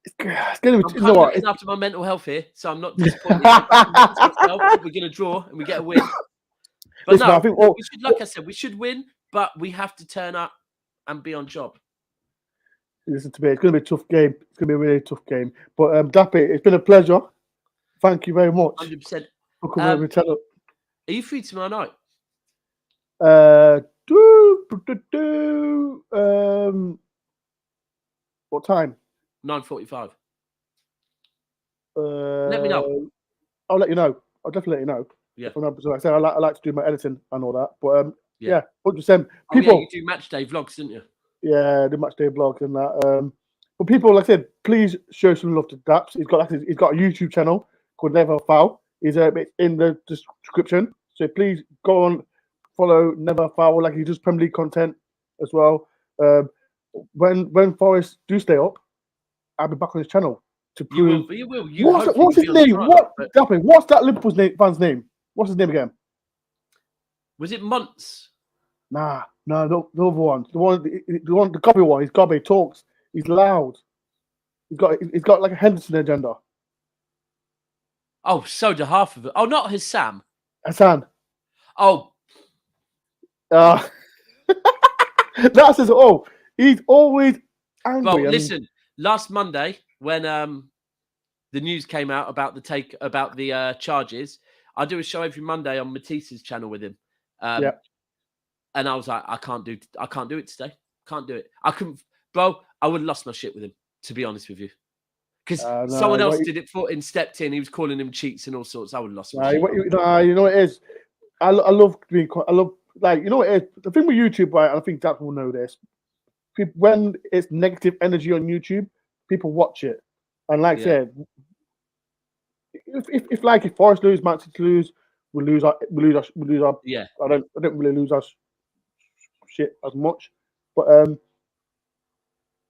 it's going to be. I'm looking after my mental health here, so I'm not disappointed. We're going to draw and we get a win. But listen, I think we should, like I said, we should win, but we have to turn up and be on job. Listen to me, it's going to be a tough game. It's going to be a really tough game. But Dappy, it's been a pleasure. Thank you very much. 100%. For coming over and tell us. Are you free tomorrow night? What time? 9:45. Let me know. I'll let you know. I'll definitely let you know. Yeah. So I said I like to do my editing and all that. But 100%. People, you do match day vlogs, didn't you? Yeah, the match day vlogs and that. But people, like I said, please show some love to Daps. He's got a YouTube channel called Never Foul. It's in the description. So please go on, follow Never Foul. Like he does Premier League content as well. When Forest do stay up, I'll be back on his channel to prove. You will. What's his name? What's that Liverpool's fan's name? What's his name again? Was it Months? Nah, the other one. The Gobby one. He's Gobby, talks. He's loud. He's got like a Henderson agenda. Oh, so do half of it. Oh, not Hassan. Oh. That says he's always angry. Well, listen, last Monday when the news came out about the charges, I do a show every Monday on Matisse's channel with him. And I was like, I can't do it today. Can't do it. I couldn't, bro. I would have lost my shit with him. to be honest with you. Because No, someone else did it for him, stepped in. He was calling him cheats and all sorts. I would have lost my shit. You know what it is? I love being. I love, like, you know what it is? The thing with YouTube, right? And I think that will know this. When it's negative energy on YouTube, people watch it. And like I said, if Forest lose, Man City lose, we lose our. Yeah. I don't really lose our shit as much, but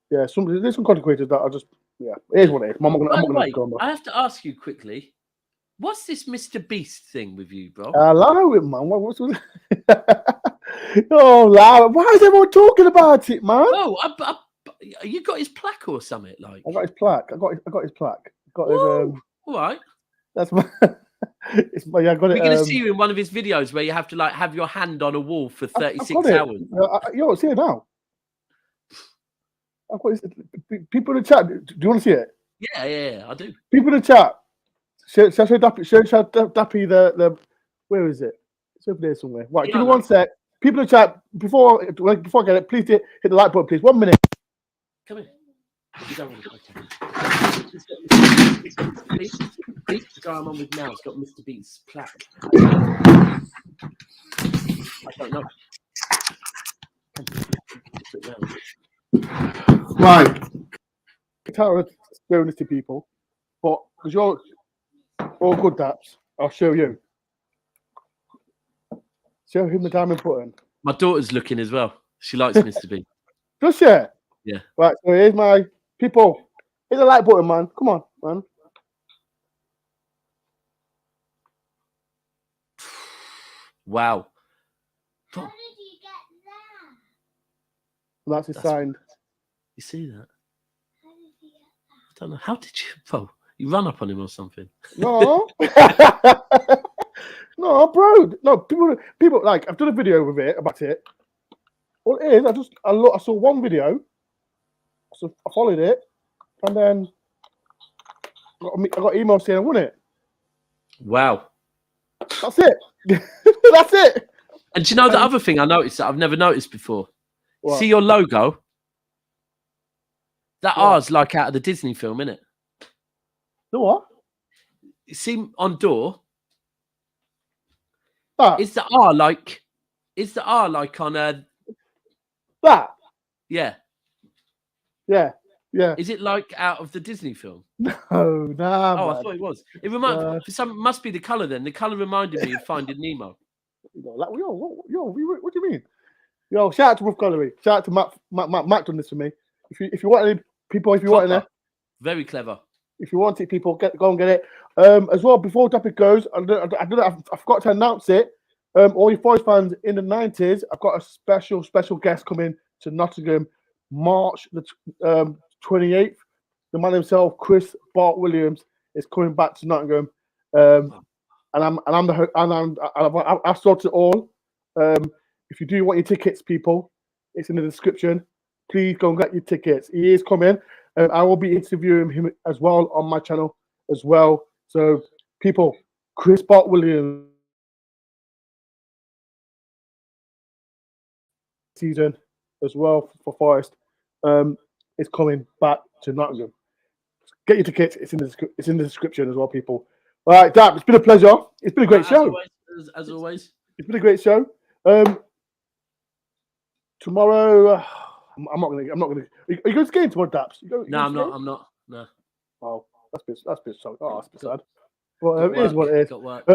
yeah, there's some content creators that are just, it is what it is. I'm not gonna go on. I have to ask you quickly, what's this Mr. Beast thing with you, bro? Allow it, man. What's oh, allow it. Why is everyone talking about it, man? Oh, you got his plaque or something? Like, I got his plaque. I got his plaque. Got his all right. That's my. It's my. I got it. We're gonna see you in one of his videos where you have to like have your hand on a wall for 36 hours. Yo, see it now. I've got this, people in the chat. Do you want to see it? Yeah, I do. People in the chat. Show Dappy the. Where is it? It's over there somewhere. Right, give me 1 sec. People in the chat, before I get it, please hit the like button, please. 1 minute. Come here. You don't want to the guy I'm on with now has got Mr. Beast's plaque. I don't know. Right. Tara showing this to people, but because you're all good, Daps, I'll show you. Show him the diamond button. My daughter's looking as well. She likes Mr. Beast. Does she? Yeah. Right, so here's my people. Hit the like button, man. Come on, man. Wow. How did you get that? That's his signed. You see that? How did you get that? I don't know. How did you? Bro, you run up on him or something? No. No, bro. No, people like, I've done a video with it about it. What it is, I saw one video, so I followed it, and then I got email saying I won it. Wow. That's it. That's it. And do you know the other thing I noticed that I've never noticed before? What? See your logo? That R's like out of the Disney film, innit? The what? You see on Door? That? Is the R like on a... That? Yeah. Yeah. Yeah. Is it like out of the Disney film? No, Oh, man. I thought it was. It must be the colour then. The colour reminded me of Finding Nemo. What do you mean? Yo, shout out to Wolf Gallery. Shout out to Matt done this for me. If you want any people, want it, very clever. If you want it, people, go and get it. As well, before topic goes, I forgot to announce it. All you Forest fans in the 90s, I've got a special guest coming to Nottingham, March the 28th. The man himself, Bart Williams, is coming back to Nottingham. I've sorted it all. If you do want your tickets, people, it's in the description. Please go and get your tickets. He is coming. I will be interviewing him as well on my channel as well. So, people, Bart Williams season as well for Forest is coming back to Nottingham. Get your tickets. It's in the description as well, people. All right, Dad, it's been a pleasure. It's been a great show. As always. It's been a great show. Tomorrow, I'm not gonna. Are you going to skiing tomorrow, Daps? No, I'm not. No. Oh, that's a bit sad. Oh, that's a bit sad. But it is what it is. Got work.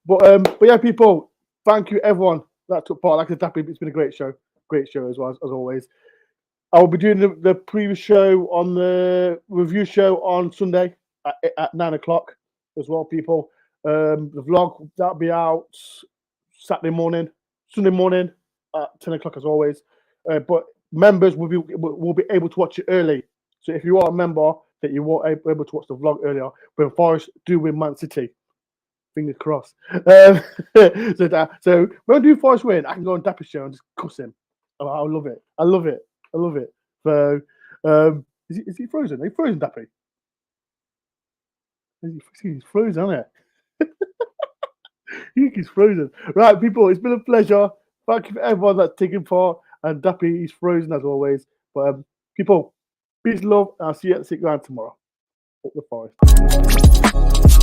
But yeah, people, thank you everyone that took part. Like I said, it's been a great show as well as always. I will be doing the previous show on the review show on Sunday at 9 o'clock as well, people. The vlog that'll be out Sunday morning at 10 o'clock as always. But members will be able to watch it early. So if you are a member, that you were able to watch the vlog earlier when Forest do win Man City. Fingers crossed. So when I do Forest win, I can go on Dapper's show and just cuss him. I love it. I love it. So is he frozen? Are you frozen, Dappy? He's frozen, isn't it? He's frozen. Right, people, it's been a pleasure. Thank you for everyone that's taken part. And Dappy, he's frozen as always. But people, Peace, love. I'll see you at the 6th round tomorrow. Up the Forest.